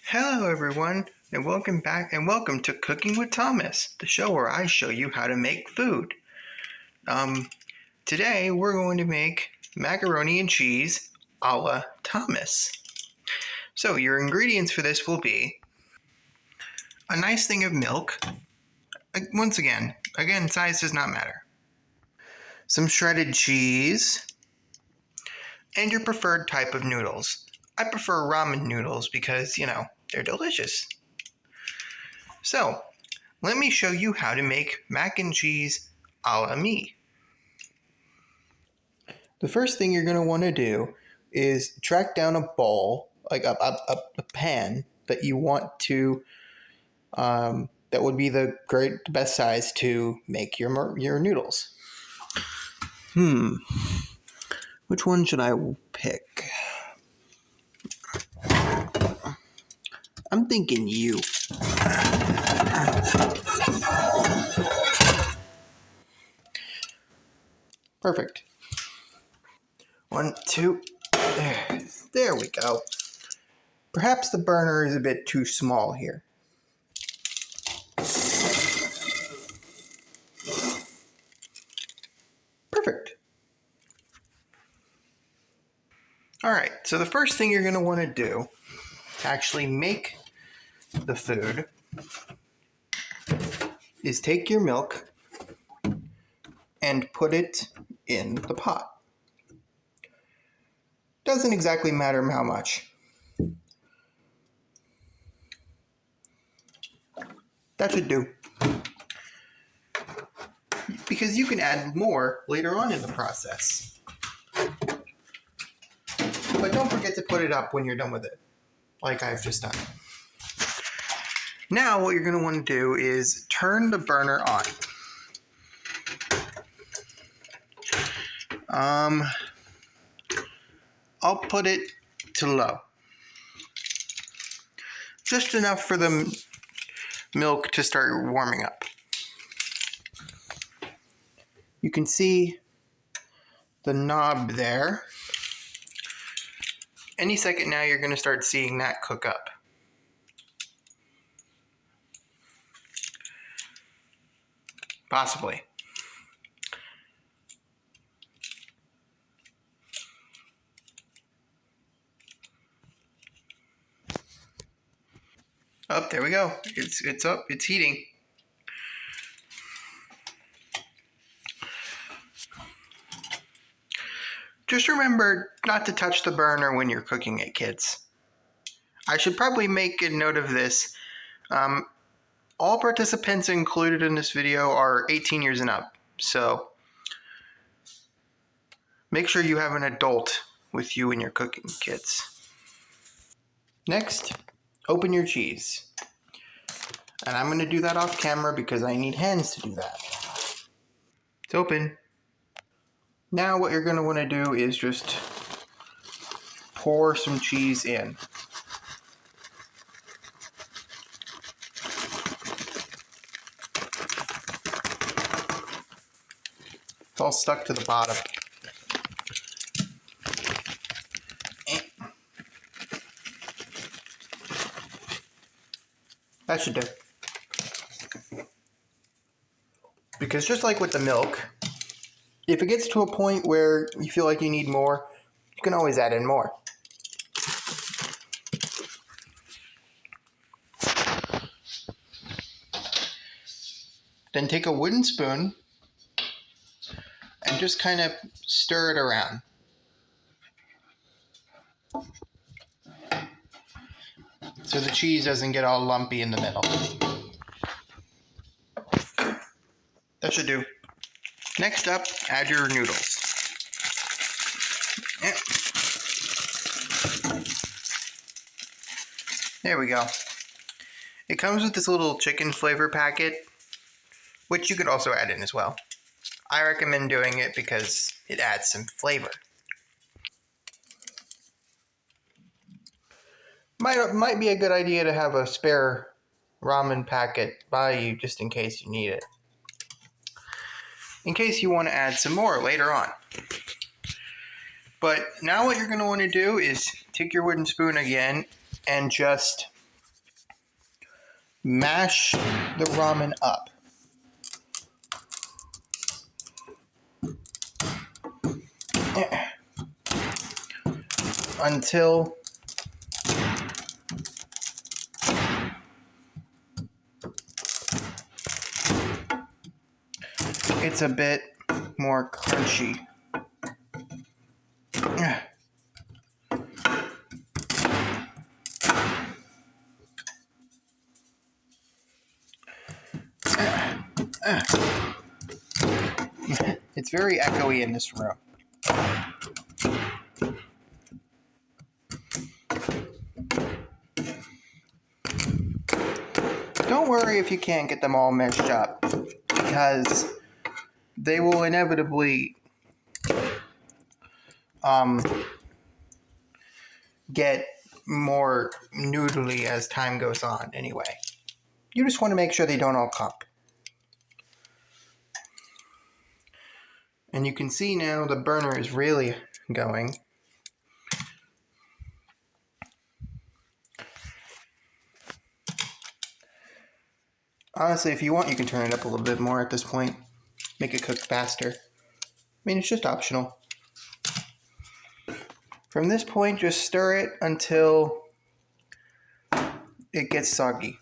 Hello everyone, and welcome back and welcome to Cooking with Thomas, the show where I show you how to make food. Today we're going to make macaroni and cheese a la Thomas. So your ingredients for this will be a nice thing of milk. Once again, size does not matter. Some shredded cheese, and your preferred type of noodles. I prefer ramen noodles because, they're delicious. So, let me show you how to make mac and cheese a la me. The first thing you're going to want to do is track down a bowl, like a pan that you want to, that would be the best size to make your noodles. Which one should I pick? I'm thinking you. Perfect. 1, 2, there we go. Perhaps the burner is a bit too small here. Perfect. Alright, so the first thing you're going to want to do to actually make the food is take your milk and put it in the pot. Doesn't exactly matter how much. That should do. Because you can add more later on in the process. But don't forget to put it up when you're done with it, like I've just done. Now what you're going to want to do is turn the burner on. I'll put it to low. Just enough for the milk to start warming up. You can see the knob there. Any second now you're going to start seeing that cook up. Possibly. Oh, there we go. It's up. It's heating. Just remember not to touch the burner when you're cooking it, kids. I should probably make a note of this. All participants included in this video are 18 years and up, so make sure you have an adult with you when you're cooking, kids. Next, open your cheese. And I'm going to do that off camera because I need hands to do that. It's open. Now what you're going to want to do is just pour some cheese in. It's all stuck to the bottom. That should do. Because just like with the milk, if it gets to a point where you feel like you need more, you can always add in more. Then take a wooden spoon and just kind of stir it around. So the cheese doesn't get all lumpy in the middle. That should do. Next up, add your noodles. There we go. It comes with this little chicken flavor packet, which you could also add in as well. I recommend doing it because it adds some flavor. Might be a good idea to have a spare ramen packet by you just in case you need it. In case you want to add some more later on. But now what you're going to want to do is take your wooden spoon again and just mash the ramen up. Until it's a bit more crunchy. It's very echoey in this room. Don't worry if you can't get them all meshed up, because they will inevitably get more noodly as time goes on anyway. You just want to make sure they don't all cook. And you can see now the burner is really going. Honestly, if you want, you can turn it up a little bit more at this point. Make it cook faster. I mean, it's just optional. From this point, just stir it until it gets soggy.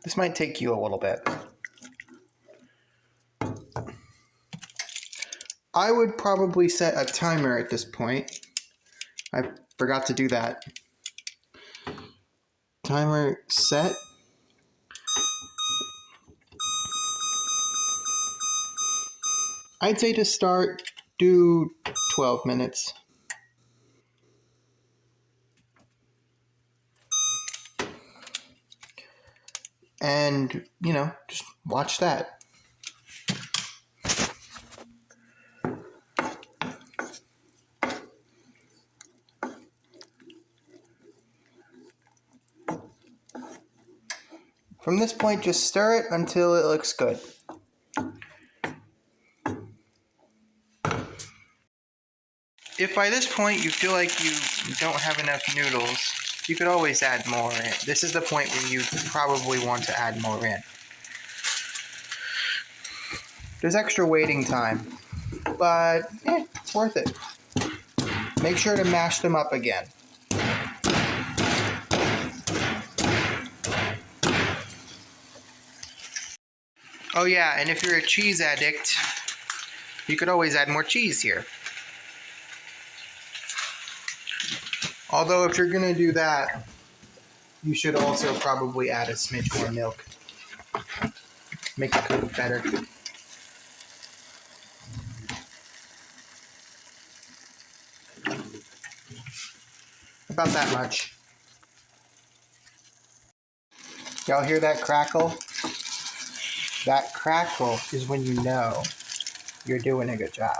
This might take you a little bit. I would probably set a timer at this point. I forgot to do that. Timer set. I'd say to start, do 12 minutes. And, just watch that. From this point, just stir it until it looks good. If by this point you feel like you don't have enough noodles, you could always add more in. This is the point where you probably want to add more in. There's extra waiting time, but it's worth it. Make sure to mash them up again. Oh yeah, and if you're a cheese addict, you could always add more cheese here. Although if you're going to do that, you should also probably add a smidge more milk. Make it cook better. About that much. Y'all hear that crackle? That crackle is when you know you're doing a good job.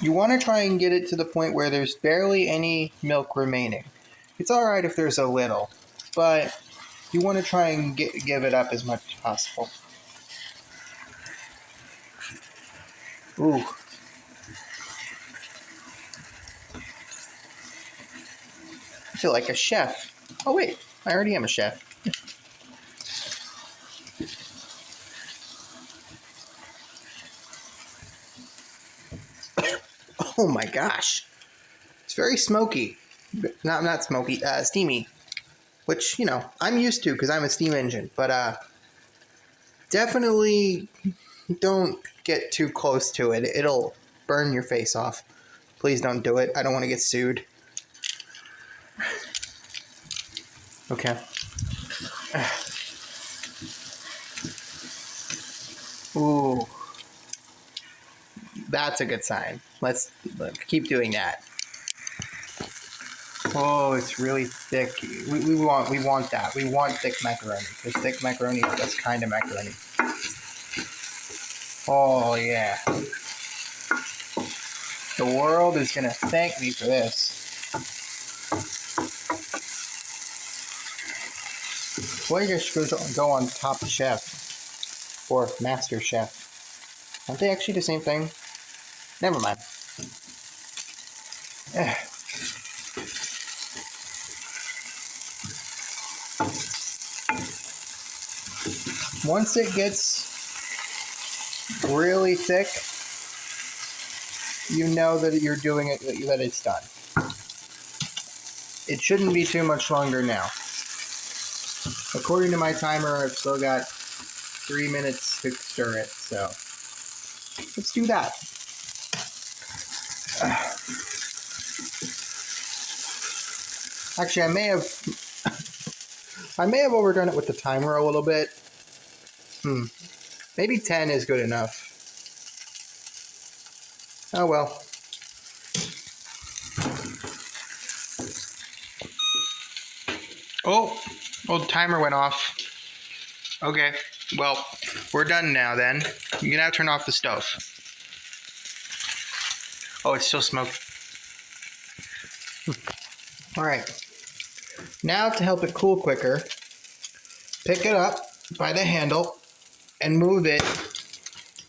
You want to try and get it to the point where there's barely any milk remaining. It's alright if there's a little, but you want to try and give it up as much as possible. Ooh. I feel like a chef. Oh wait, I already am a chef. Oh my gosh. It's very smoky. Not smoky, steamy. Which, I'm used to because I'm a steam engine. But definitely don't get too close to it. It'll burn your face off. Please don't do it. I don't want to get sued. Okay. Ooh. That's a good sign. Let's keep doing that. Oh, it's really thick. We want that. We want thick macaroni, because thick macaroni is the best kind of macaroni. Oh yeah. The world is gonna thank me for this. Well, I guess go on Top Chef or Master Chef. Aren't they actually the same thing? Never mind. Once it gets really thick, you know that you're doing it, that it's done. It shouldn't be too much longer now. According to my timer, I've still got 3 minutes to stir it, so let's do that. Actually, I may have overdone it with the timer a little bit. Maybe 10 is good enough. Oh well. Oh, the timer went off. Okay, well, we're done now then. You can now turn off the stove. Oh, it's still smoking. Alright. Now to help it cool quicker, pick it up by the handle and move it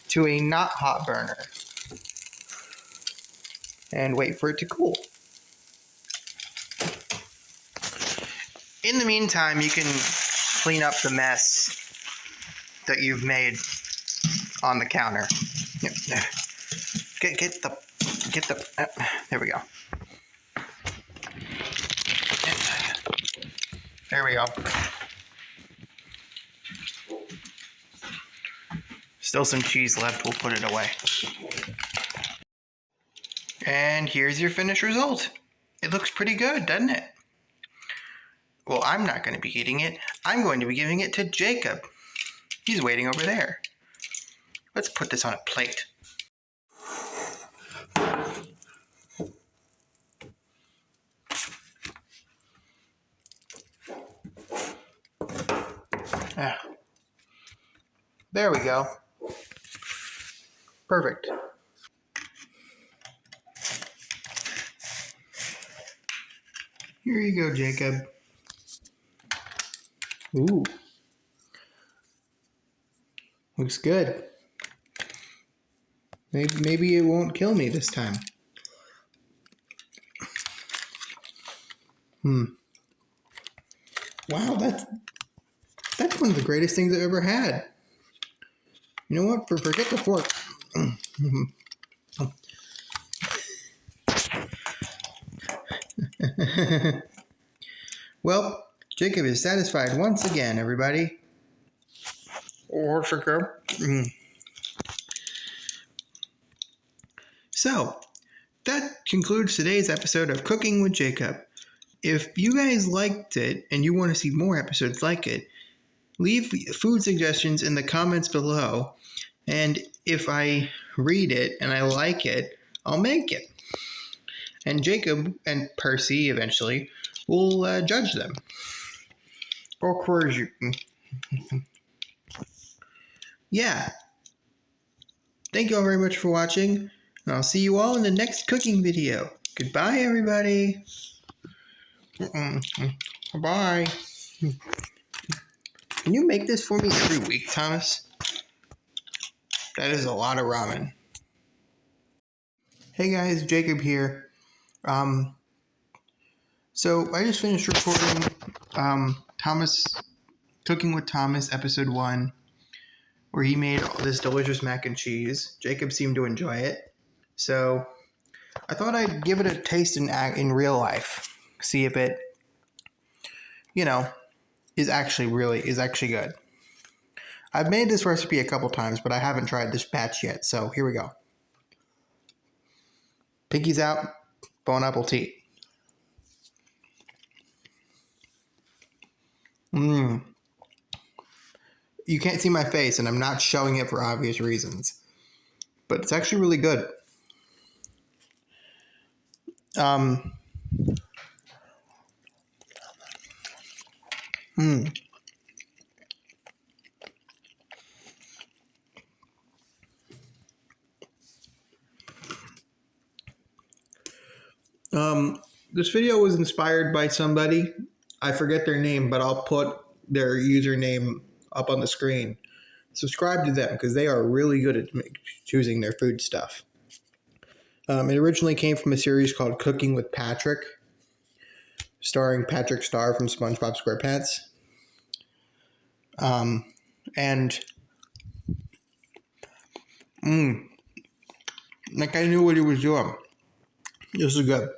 to a not hot burner. And wait for it to cool. In the meantime, you can clean up the mess that you've made on the counter. Get the there we go. There we go. Still some cheese left, we'll put it away. And here's your finished result. It looks pretty good, doesn't it? Well, I'm not going to be eating it. I'm going to be giving it to Jacob. He's waiting over there. Let's put this on a plate. There we go. Perfect. Here you go, Jacob. Ooh. Looks good. Maybe it won't kill me this time. Wow, that's one of the greatest things I've ever had. You know what? Forget the fork. Well, Jacob is satisfied once again, everybody. Or sugar. So, that concludes today's episode of Cooking with Jacob. If you guys liked it and you want to see more episodes like it, leave food suggestions in the comments below. And if I read it and I like it, I'll make it. And Jacob and Percy eventually will judge them. Or course you. Yeah. Thank you all very much for watching. And I'll see you all in the next cooking video. Goodbye, everybody. Bye. Can you make this for me every week, Thomas? That is a lot of ramen. Hey guys, Jacob here. So I just finished recording Cooking with Thomas episode 1, where he made all this delicious mac and cheese. Jacob seemed to enjoy it, so I thought I'd give it a taste in real life. See if it, is actually good. I've made this recipe a couple times, but I haven't tried this batch yet, so here we go. Pinkies out, bon appetit. You can't see my face, and I'm not showing it for obvious reasons, but it's actually really good. This video was inspired by somebody. I forget their name, but I'll put their username up on the screen. Subscribe to them because they are really good at choosing their food stuff. It originally came from a series called Cooking with Patrick, starring Patrick Star from SpongeBob SquarePants. And like I knew what he was doing. This is good.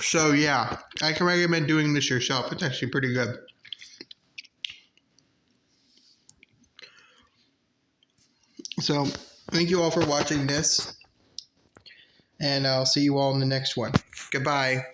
So yeah, I can recommend doing this yourself. It's actually pretty good. So thank you all for watching this, and I'll see you all in the next one. Goodbye.